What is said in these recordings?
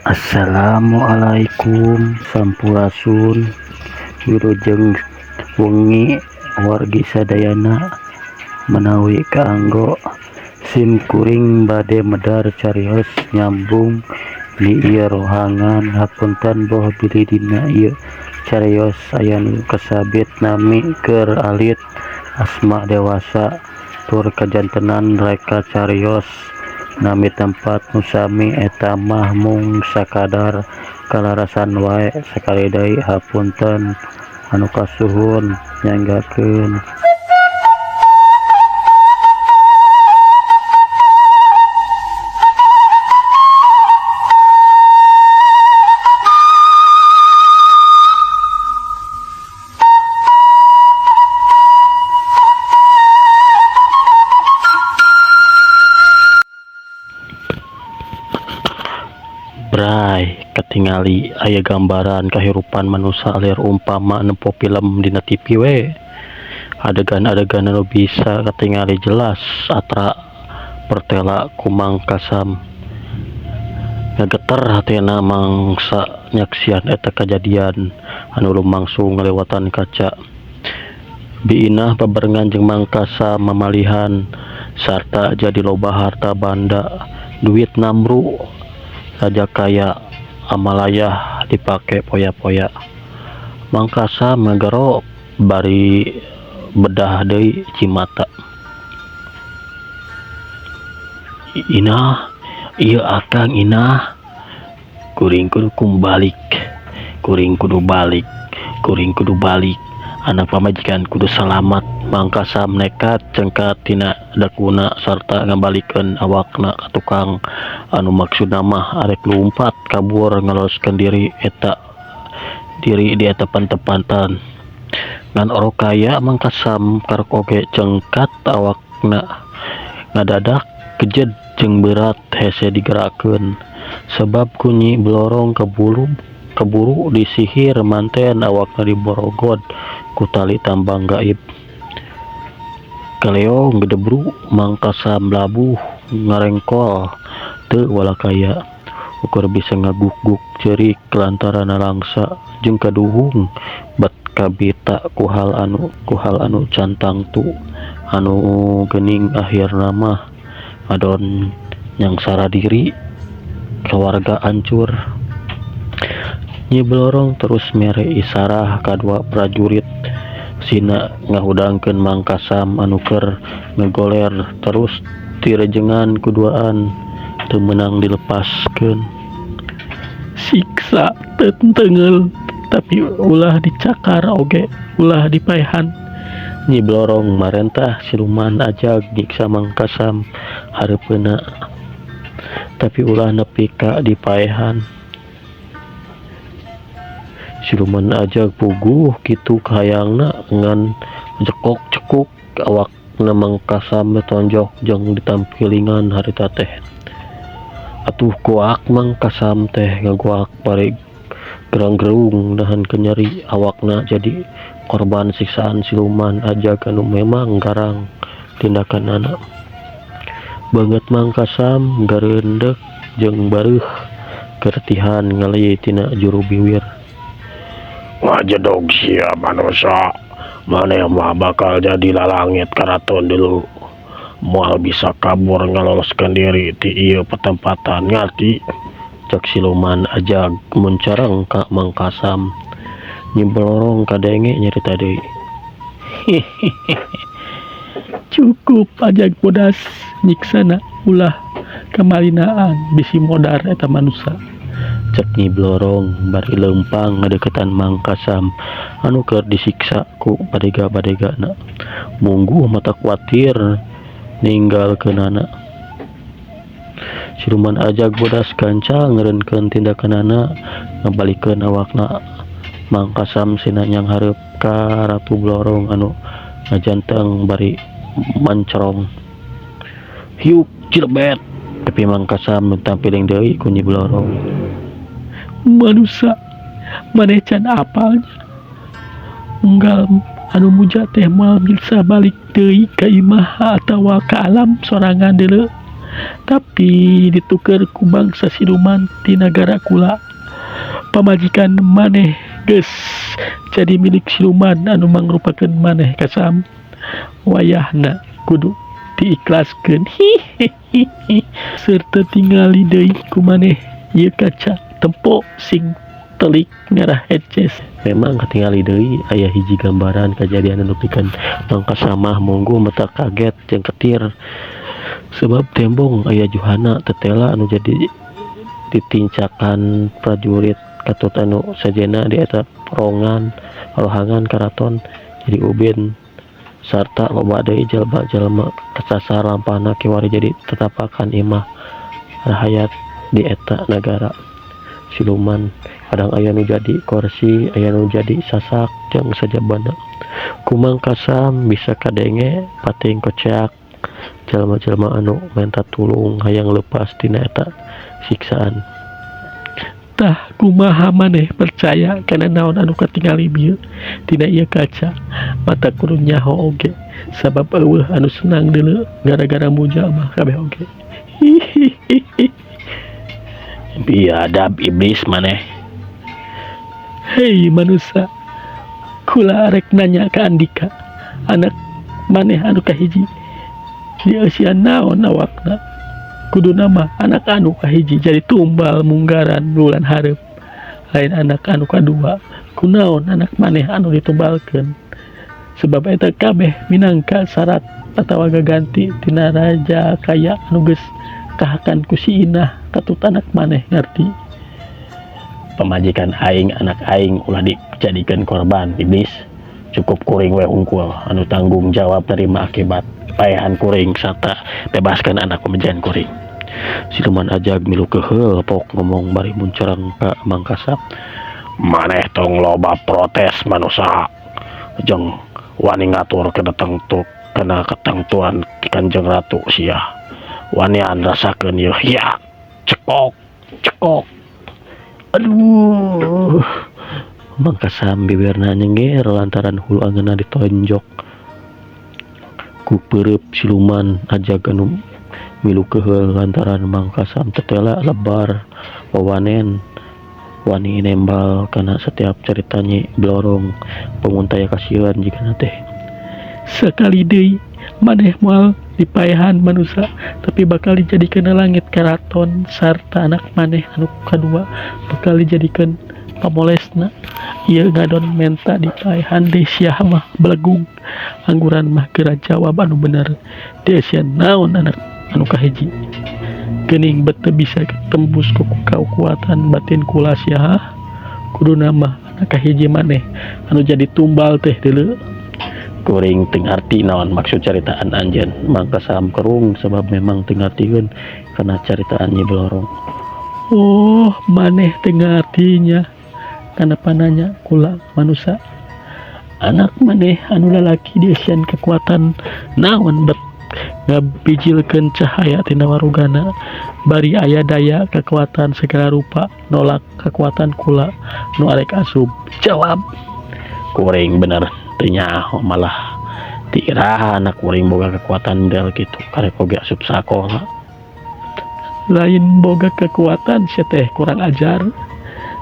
Assalamualaikum sampurasun wilujeng wengi wargi sadayana menawi kaanggo sim kuring bade medar carios nyambung di ieu rohangan. Hapunten boh bilih dina ieu carios aya nu kasabit nami keur alit asma dewasa tur kajantenan reka carios nami tempat nusami eta mah mung sakadar kalarasan wae sakali deui. Hapunten anu kasuhun nyanggakeun. Bray, katingali aya gambaran kahirupan manusia lir umpama nempo film dina TV we. Adegan-adegan anu bisa katingali jelas atra pertela ku Mang Kasam. Ngageter hatina mangsa nyaksian eta kajadian anu lumangsung ngalewatan kaca. Biinah babarengan jeung Mang Kasam mamalihan sarta jadi loba harta banda, duit namru saja kaya amalayah dipake poya-poya. Mang Kasam ngagero bari bedah deui Cimata. Inah, ieu akang inah, kuring kudu kumbalik, kuring kudu balik, kuring kudu balik, anak pamajikan kudu salamat. Mang Kasam nekat cengkat tina dakuna sarta ngabalikeun awakna ka tukang anu maksudna mah arek lumpat kabur ngaloskeun diri di eta pantepantan. Ngan orokaya Mang Kasam karek oge cengkat awakna ngadadak kejed jeung berat hese digerakkeun sebab kunyi belorong keburu disihir manten awakna diborogod ku tali tambang gaib. Kaleong gedebru Mang Kasam labuh ngarengkol teu walakaya ukur bisa ngaguk-guk ceurik lantaran langsa jeung kaduhung bat kabita ku hal anu cantang tu anu geuning akhirna mah adon nyangsara diri keluarga hancur. Nyi Blorong terus mere isarah kadua prajurit sina ngahudangkeun Mang Kasam anu keur ngegoler terus tirejengan kuduaan teu meunang dilepaskeun. Siksa tenteungel tapi ulah dicakar oge ulah dipaehan. Nyi Blorong marentah siluman ajag nyiksa Mang Kasam hareupeuna tapi ulah nepi ka dipaehan. Siluman ajag puguh kitu kahayangna ngan jekok-cekuk awakna Mang Kasam tonjok jeung ditampilingan harita teh. Atuh kuak Mang Kasam teh ngaguak bari gerang-gerung nahan nyeri awakna jadi korban siksaan siluman ajag anu memang garang tindakanana. Banget Mang Kasam gareundek jeung bareuh kertihan ngalih tina juru biwir. Ngajedog sia manusia, maneh mah bakal jadi lalangit karaton dulu. Moal bisa kabur ngaloloskeun diri ti ieu petempatan ngarti. Cek siluman ajag muncareng ka Mang Kasam. Nyi Blorong kadenge nyarita deui. Cukup ajag bodas nyiksana ulah kamalinaan bisi modar eta manusia. Cek Nyi Blorong bari leumpang ngadeukeutan Mang Kasam anu keur disiksa ku badega-badegana. Mungguh mata kuatir ninggalkeunana. Siluman ajag bodas kancang ngeureunkeun tindakanana ngabalikeun awakna Mang Kasam sina nyang hareup ka Ratu Blorong anu ngajanteng bari mancrong. Hiuk cilebet tapi Mang Kasam tampiling deui ku Nyi Blorong. Manusia maneh can apalnya unggal anu muja teh moal bisa balik deui ka imah atawa ka alam sorangan deuleu tapi ditukar ku bangsa siluman di negara kula. Pamajikan maneh geus jadi milik siluman anu mangrupakeun maneh kasam. Wayahna kudu diikhlaskeun. Hihihi. Serta tingali deui ku maneh ieu kaca tempo sing telik ngarah heces. Memang ketinggali deui aya hiji gambaran kejadian anu pikeun Mangka Samah monggo mata kaget jeung ketir sebab tembong aya Johana tetela anu jadi ditincakan prajurit katut anu sajena di eta rohangan karaton jadi ubin sarta loba deui jalma-jalma kesasar lampahna kiwari jadi tetapakan imah rahayat di eta negara siluman. Kadang aya nu jadi kursi, aya nu jadi sasak jeung sajabana. Kumang Kasam bisa kadenge pating koceak jalma-jalma anu minta tulung hayang leupas tina eta siksaan. Tah kumaha maneh percaya kana naon anu katingali bieu tina ieu kaca. Mata kudu nyaho oge sabab eueuh anu senang deuleu gara-gara muja mah kabeh oge. Hihihi. Biadab iblis maneh. Hei manusia, kula arek nanya ke Andika, anak maneh anu kahiji di usia naon awakna? Kudu nama anak anu kahiji jadi tumbal munggaran bulan hareup. Lain anak anu kadua, kunaon anak maneh anu ditumbalkeun. Sebab eta kabeh minangka syarat atawa gaganti tina raja kaya anu geus kahakan ku si Inah katut anak maneh ngarti. Pamajikan aing anak aing ulah dijadikan korban iblis. Cukup kuring we unggul anu tanggung jawab terima akibat paehan kuring sarta bebaskan anak pamajikan kuring. Siluman ajag milu keheul pok ngomong bari muncerang ka Mang Kasam. Maneh tong loba protes manusia jeung wani ngatur kana ketentuan Kanjeng Ratu sia. Wani rasakeun ieu ya cekok. Aduh, Mang Kasam bibirna nyenger lantaran hulu angeunna ditonjok ku peureup siluman ajag anu milu keheul lantaran Mang Kasam tetela lebar wawanen wani nembal kana setiap cerita Nyi Blorong penguntaya kasihan jika teh. Sekali deui maneh moal dipaehan manusia tapi bakal dijadikan langit karaton sarta anak maneh anu kadua bakal dijadikan pamolesna. Ieu ngadon menta dipaehan deui sia mah belegung angguran mah geura jawab anu bener. Deui sia naon anak anu kahiji geuning bete bisa tembus ku kekuatan batin kula sia kudu nama anak kahiji maneh anu jadi tumbal teh deuleu. Kuring teu ngarti naon maksud caritaan anjeun. Mang Kasam kerung sebab memang teu ngartieun kana caritaan Nyi Blorong. Oh, maneh teu ngartinya. Kenapa nanya kula manusia? Anak maneh anu lalaki diesian kekuatan naon bet ngabijilkeun cahaya tina warugana bari aya daya kekuatan segala rupa nolak kekuatan kula nu arek asup. Jawab. Kuring bener teu nyaho malah tiiraha anak kuring boga kekuatan model kitu karek oge asup sakola. Lain boga kekuatan sia teh kurang ajar.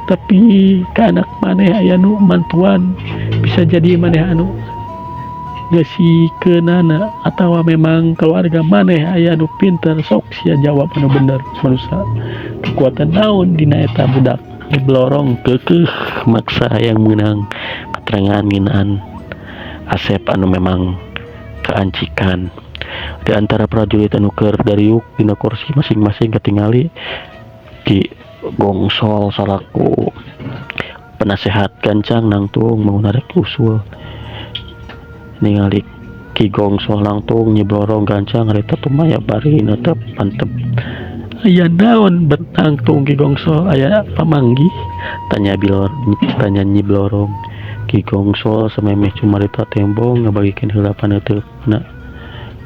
Tapi ka anak maneh aya nu mantuan bisa jadi maneh anu ngasihkeunana atawa memang keluarga maneh aya nu pinter sok sia jawab anu bener manusia. Kekuatan naon dina eta budak? Nyi Blorong keukeuh maksa yang menang keterangan nginaan Asep anu memang keancikan. Di antara prajurit anu keur dariuk dina kursi masing-masing ketingali Ki Gongsol salaku penasehat gancang nangtung mau narik usul ningali Ki Gongsol nangtung Nyi Blorong gancang harita tumaya bari netep mantep. Aya naon bet nangtung Ki Gongsol aya pamanggih? Tanya Nyi Blorong. Ki Gongsol samemeh cumarita tembong ngabagikeun heula paneuteukeuna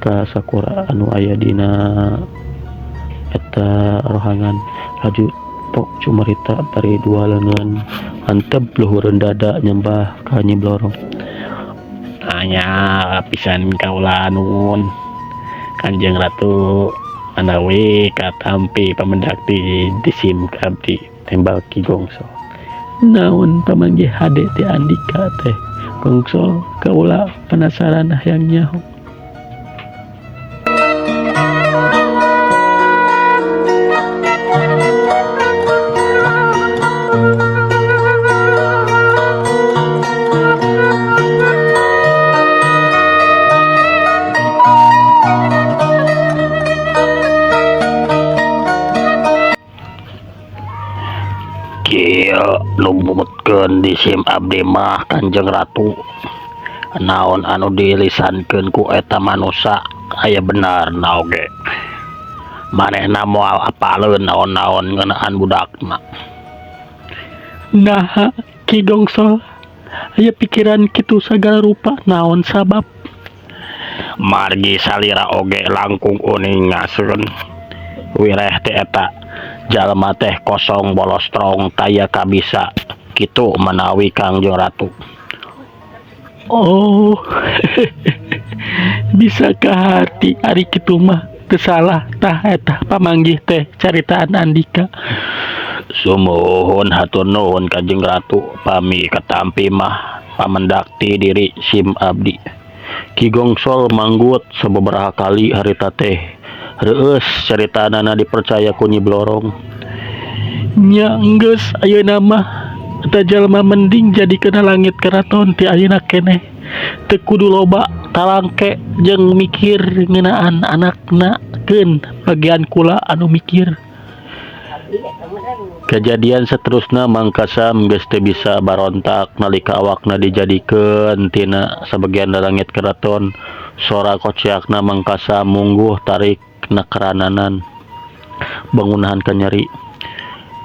ka sakura anu aya dina eta rohangan. Laju pok cumarita bari dua leungeun antep luhureun dada nyembah ka Nyi Blorong. Hanya pisan kaula nuhun Kanjeng Ratu manawi katampi pamendakti disim abdi tembal Ki Gongso. Naon pamanggih hade ti Andika teh Gongso kaula penasaran hayang nyaho. Kieu numutkeun disim abdi mah Kanjeng Ratu, naon anu dilisankeun ku eta manusia aya benarna oge. Manehna moal apaleun naon-naon ngeunaan budakna. Nah, Ki Gongso, aya pikiran kitu sagala rupa naon sabab? Margi salira oge langkung uning ngaseun. Wireh teh eta jalma teh kosong bolostrong taya kabisa kitu menawi Kangjeng Ratu. Oh, bisa ke hati ari kitu mah teu salah tah eta pamanggih teh caritaan Andika. Sumuhun hatur nuhun Kanjeng Ratu, pami katampi mah pamendakti diri sim abdi. Ki Gongso manggut sababaraha kali harita teh reueus caritanana dipercaya ku Nyi Blorong. Nya geus ayeuna mah eta jalma mending jadikeun langit keraton ti ayeuna keneh. Teu kudu loba talangke jeung mikir ngeunaan anakna keun bagian kula anu mikir. Kejadian seterusna Mangkasam geus teu bisa barontak nalika awakna dijadikeun tina sabagian langit keraton. Sora kociakna Mangkasam mungguh tarik nakarananan bangunahan nyeri.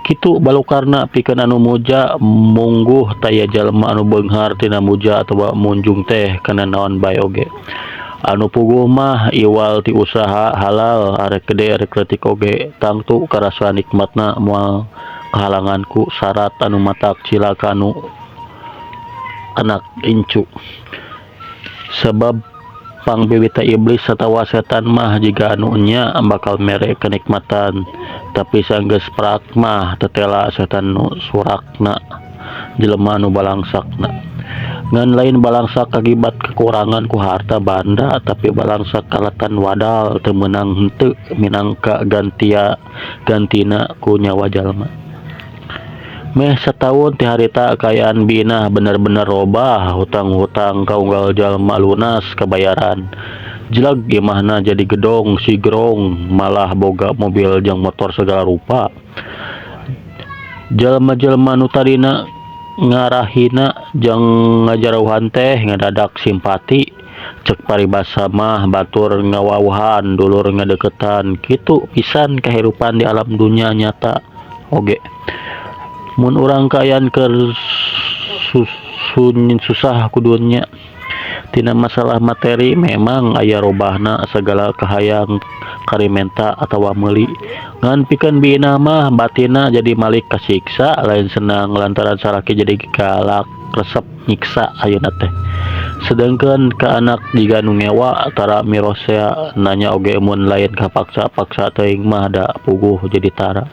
Kitu balukarna pikeun anu muja mungguh taya jalma anu beunghar tina muja atawa munjung teh kana naon bae oge. Anu puguh mah iwal ti usaha halal arek gede arek leutik oge tangtu karasa nikmatna moal kahalangan ku syarat anu matak cilaka anu anak incu. Sebab pangbibita iblis satawa setan mah jiga anu nya bakal mere kenikmatan, tapi sanggeus prak mah tetela setan nu surakna jelema anu balangsakna. Ngan lain balangsak akibat kekurangan ku harta banda, tapi balangsak kalatan wadal teu meunang henteu minangka gantina ku nyawa jalma. Meh setahun ti harita kayaan bina bener-bener robah, hutang-hutang kaunggal jalma lunas kabayaran. Jelag imahna jadi gedong sigrong, malah boga mobil jeung motor segala rupa. Jalma-jalma nu tadina ngarahina jeung ngajarauhan teh ngadadak simpati. Cek paribasa mah batur ngawawuhan dulur ngadeketan, kitu pisan kahirupan di alam dunia nyata oge. Mun urang kayaan keur susah kudunya tina masalah materi memang aya robahna segala kahayang karimenta atawa meuli. Ngan pikeun bina mah batina jadi malik kasiksa, lain senang lantaran salaki jadi galak resep nyiksa ayeuna teh. Sedengkeun ka anak jiga nu ngewa tara mirosea nanya oge mun lain kapaksa-paksa teuing mah da puguh jadi tara.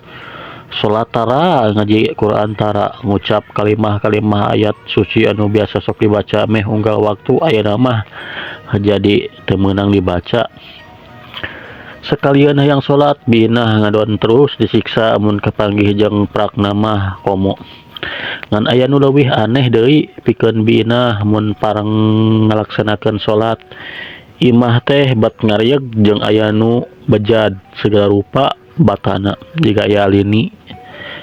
Salat tara, ngaji Quran tara, ngucap kalimah-kalimah ayat suci anu biasa sok dibaca meh unggal waktu ayeuna mah jadi teu meunang dibaca. Sekalian hayang salat bina ngadon terus disiksa mun kapanggih jeung prakna mah komo. Ngan aya nu leuwih aneh deui pikeun bina mun pareng ngalaksanakeun salat imah teh bat ngarieg jeung aya nu bejad segala rupa batana jiga aya lini.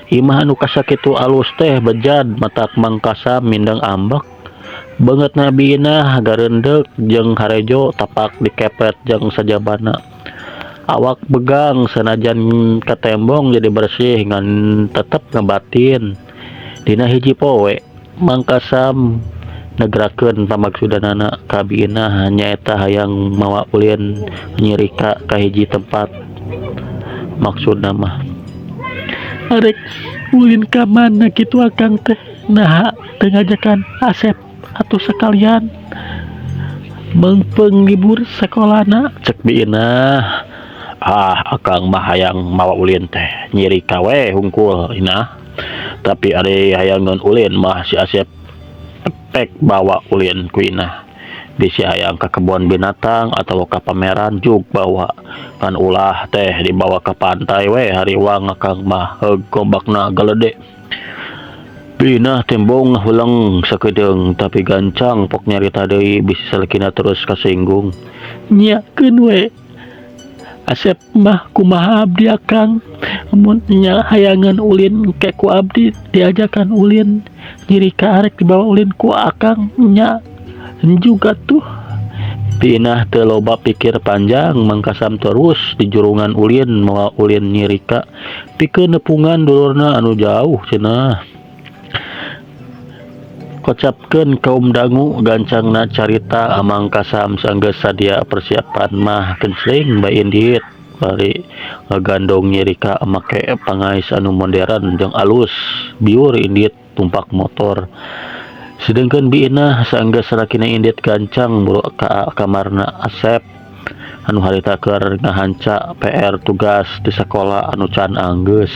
Imah anu kasakitu alus teh bejad matak Mangkasam mindeng ambek. Beungeut nabina gareundek jeung harejo tapak dikepet jeung sajabana. Awak begang sanajan katembong jadi bersih ngan tetep ngebatin. Dina hiji poe Mangkasam negrakeun pamaksudanana ka bina nyaeta hayang mawa ulin nyirika ka hiji tempat. Maksudna mah Arek ulin ka mana kitu akang teh? Nah, teu ngajakan Asep atuh sakalian mengpeng libur sekolahna. cek bina akang mah hayang mawa ulin teh nyiri kawe hungkul inah, tapi ari hayang non ulin mah si Asep pek bawa ulin ku inah. Bisi hayang ke kebun binatang atau ke pameran juk bawa kan ulah teh dibawa ke pantai we hariwang akang mah heug gombakna gelede. Pinah tembong hulang sakedeung tapi gancang pok nyarita deui bisi salekina terus kasinggung. Nyakeun we Asep mah kumaha abdi akang, mun nya hayangan ulin ke ku abdi diajakan ulin nyiri ka arek dibawa ulin ku akang nya juga tuh. Pinah teu loba pikir panjang mangkasam terus di jurungan ulin mawa ulin nyirika pikeun nepungan dulurna anu jauh cenah. Kocapkeun kaum dangu gancangna carita amang kasam sanggeus sadia persiapan mah kencing bae indit bari ngagandong nyirika make pangais anu modern jeung alus biur indit tumpak motor. Sedangkan biina saenggeus sarakina indit gancang buru ka kamarna Asep anu harita keur ngahanca PR tugas di sekolah anu can anggeus.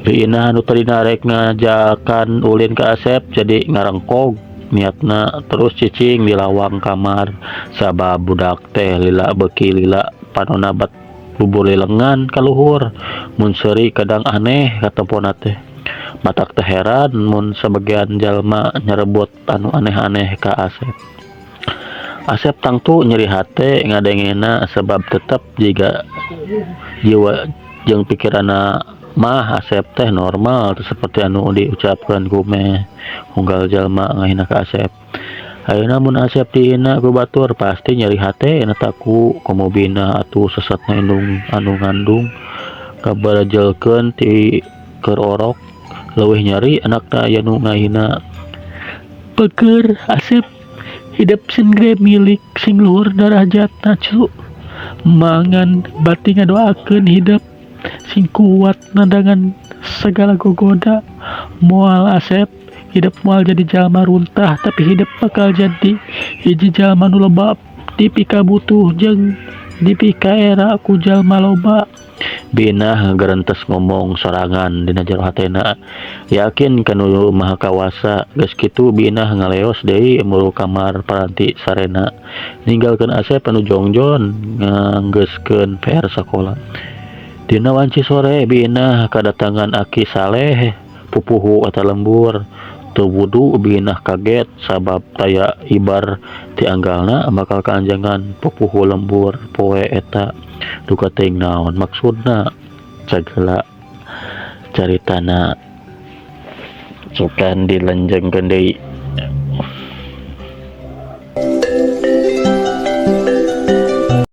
Biina anu tadina rek ngajakan ulin ka Asep jadi ngarengkog niatna terus cicing di lawang kamar sabab budak teh lila beuki lila panonna bat bubur lilengan ka luhur mun seuri kadang aneh katempona teh. Matak teh heran mun sebagian jalma nyerebut anu aneh-aneh ka Asep. Asep tangtu nyeri hate ngadengena sebab tetep jika jiwa jeung pikiranna mah Asep teh normal seperti anu diucapkan ku meh unggal jalma ngahina ka Asep. Ayeuna mun Asep dihina ku batur pasti nyeri hate na taku komobina atuh sesatna indung anu ngandung kabarajelkeun ti keur orok leuwih nyari anakna aya nu ngahina. Peker Asep hidup sing gede milik sing luhur darajatna cu. Mangan bati ngadoakeun hidup sing kuat nandangan segala gogoda. Moal Asep hidup moal jadi jalma runtah tapi hidup bakal jadi hiji jalma nu loba dipika butuh jeung dipika era ku jalma loba. Bina gerentes ngomong sorangan dina jero hatena yakin kanu maha kawasa geus kitu Bina ngaleos deui mulu kamar paranti sarena ninggalkeun Asep anu jongjon nganggeuskeun PR sakola. Dina wanci sore Bina kadatangan Aki Saleh pupuhu eta lembur teu wudu. Bina kaget sabab taya ibar ti anggalna bakal kaanjangan pupuhu lembur poe eta. Duka teuing naon maksudna cagela caritana sukan dilenjengkeun deui.